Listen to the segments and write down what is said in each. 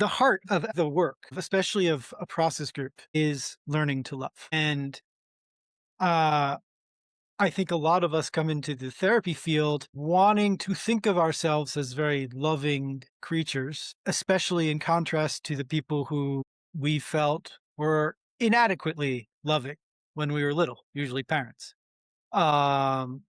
the heart of the work, especially of a process group, is learning to love. And uh, I think a lot of us come into the therapy field wanting to think of ourselves as very loving creatures, especially in contrast to the people who we felt were inadequately loving when we were little, usually parents. Um,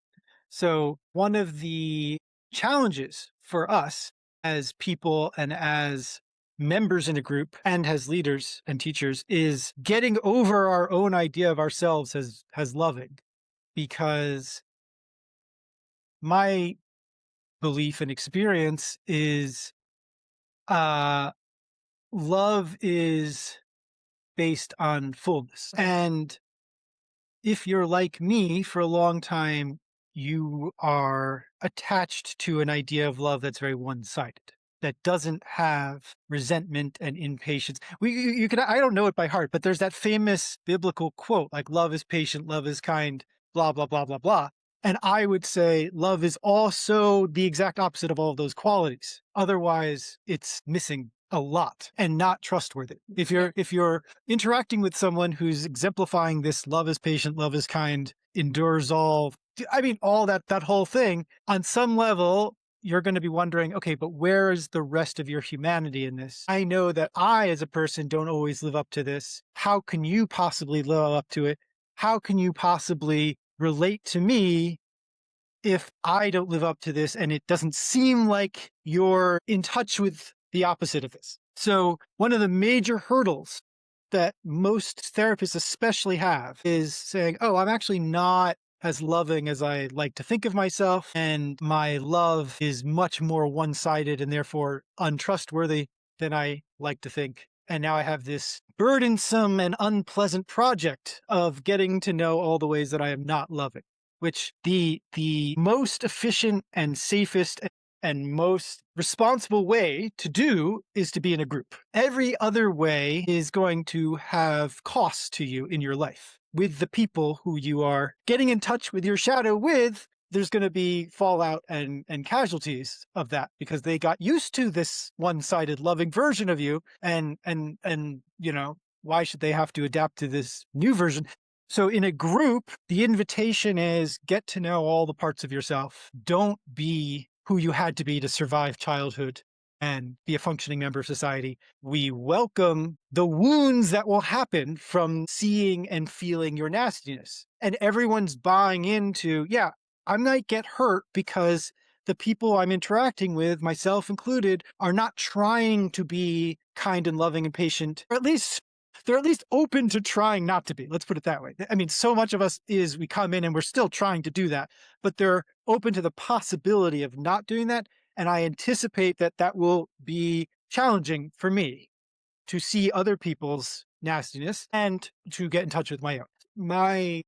so one of the challenges for us as people and as members in a group and as leaders and teachers is getting over our own idea of ourselves as loving, because my belief and experience is uh love is based on fullness. And if you're like me for a long time, you are attached to an idea of love that's very one-sided, that doesn't have resentment and impatience. You can, I don't know it by heart, but there's that famous biblical quote, like love is patient, love is kind, blah, blah, blah, blah, blah. And I would say love is also the exact opposite of all of those qualities. Otherwise, it's missing a lot and not trustworthy. If you're interacting with someone who's exemplifying this love is patient, love is kind, endures all, I mean, all that whole thing, on some level, you're going to be wondering, okay, but where is the rest of your humanity in this? I know that I, as a person, don't always live up to this. How can you possibly live up to it? How can you possibly relate to me if I don't live up to this and it doesn't seem like you're in touch with the opposite of this? So one of the major hurdles that most therapists especially have is saying, oh, I'm actually not as loving as I like to think of myself, and my love is much more one-sided and therefore untrustworthy than I like to think. And now I have this burdensome and unpleasant project of getting to know all the ways that I am not loving, which the most efficient and safest and most responsible way to do is to be in a group. Every other way is going to have costs to you in your life. With the people who you are getting in touch with your shadow with, there's going to be fallout and casualties of that because they got used to this one-sided loving version of you, and why should they have to adapt to this new version? So in a group, the invitation is get to know all the parts of yourself. Don't be who you had to be to survive childhood and be a functioning member of society. We welcome the wounds that will happen from seeing and feeling your nastiness. And everyone's buying into, yeah, I might get hurt because the people I'm interacting with, myself included, are not trying to be kind and loving and patient, or at least they're at least open to trying not to be. Let's put it that way. I mean, so much of us is we come in and we're still trying to do that, but they're open to the possibility of not doing that. And I anticipate that that will be challenging for me to see other people's nastiness and to get in touch with my own. My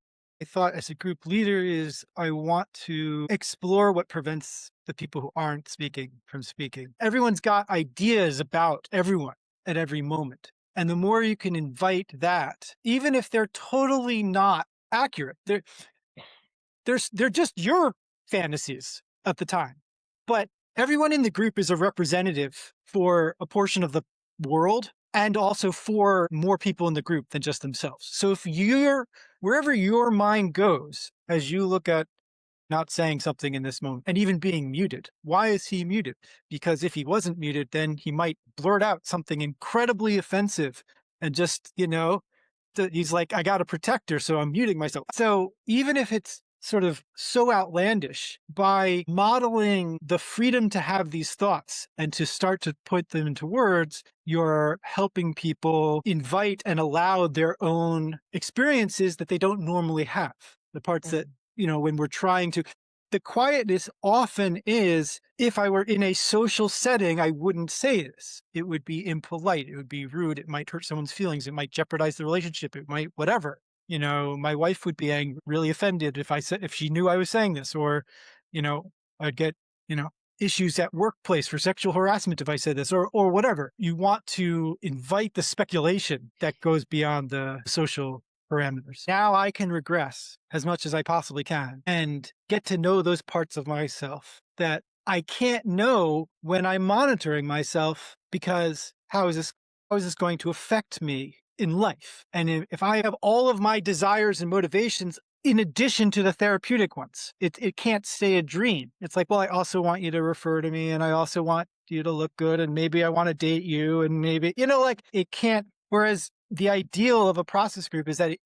thought as a group leader is I want to explore what prevents the people who aren't speaking from speaking. Everyone's got ideas about everyone at every moment. And the more you can invite that, even if they're totally not accurate, they're just your fantasies at the time. But everyone in the group is a representative for a portion of the world and also for more people in the group than just themselves. So if wherever your mind goes, as you look at not saying something in this moment and even being muted, why is he muted? Because if he wasn't muted, then he might blurt out something incredibly offensive and just, he's like, I got to protect her, so I'm muting myself. So even if it's sort of so outlandish, by modeling the freedom to have these thoughts and to start to put them into words, you're helping people invite and allow their own experiences that they don't normally have. The parts that, when we're trying to, the quietness often is, if I were in a social setting, I wouldn't say this. It would be impolite. It would be rude. It might hurt someone's feelings. It might jeopardize the relationship. It might, whatever. My wife would be really offended if she knew I was saying this, or, I'd get, issues at workplace for sexual harassment if I said this, or whatever. You want to invite the speculation that goes beyond the social parameters. Now I can regress as much as I possibly can and get to know those parts of myself that I can't know when I'm monitoring myself because how is this going to affect me in life? And if I have all of my desires and motivations in addition to the therapeutic ones, it can't stay a dream. It's like, well, I also want you to refer to me, and I also want you to look good, and maybe I want to date you, and maybe, like, it can't. Whereas the ideal of a process group is that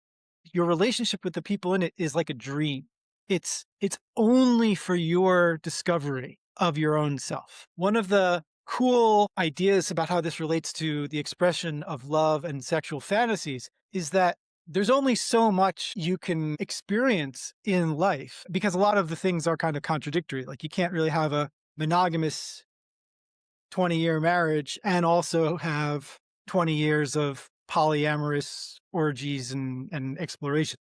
your relationship with the people in it is like a dream. It's only for your discovery of your own self. One of the cool ideas about how this relates to the expression of love and sexual fantasies is that there's only so much you can experience in life, because a lot of the things are kind of contradictory. Like, you can't really have a monogamous 20-year marriage and also have 20 years of polyamorous orgies and exploration.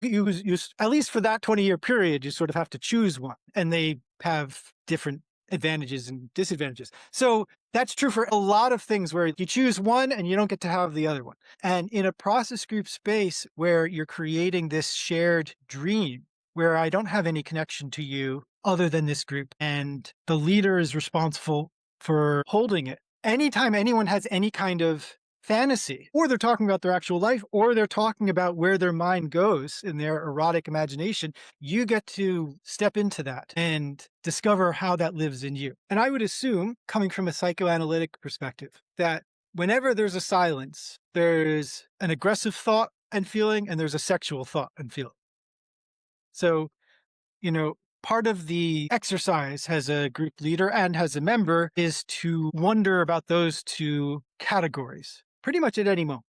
At least for that 20-year period, you sort of have to choose one, and they have different advantages and disadvantages. So that's true for a lot of things where you choose one and you don't get to have the other one. And in a process group space where you're creating this shared dream, where I don't have any connection to you other than this group, and the leader is responsible for holding it. Anytime anyone has any kind of fantasy, or they're talking about their actual life, or they're talking about where their mind goes in their erotic imagination, you get to step into that and discover how that lives in you. And I would assume, coming from a psychoanalytic perspective, that whenever there's a silence, there's an aggressive thought and feeling, and there's a sexual thought and feeling. So, you know, part of the exercise as a group leader and as a member is to wonder about those two categories pretty much at any moment.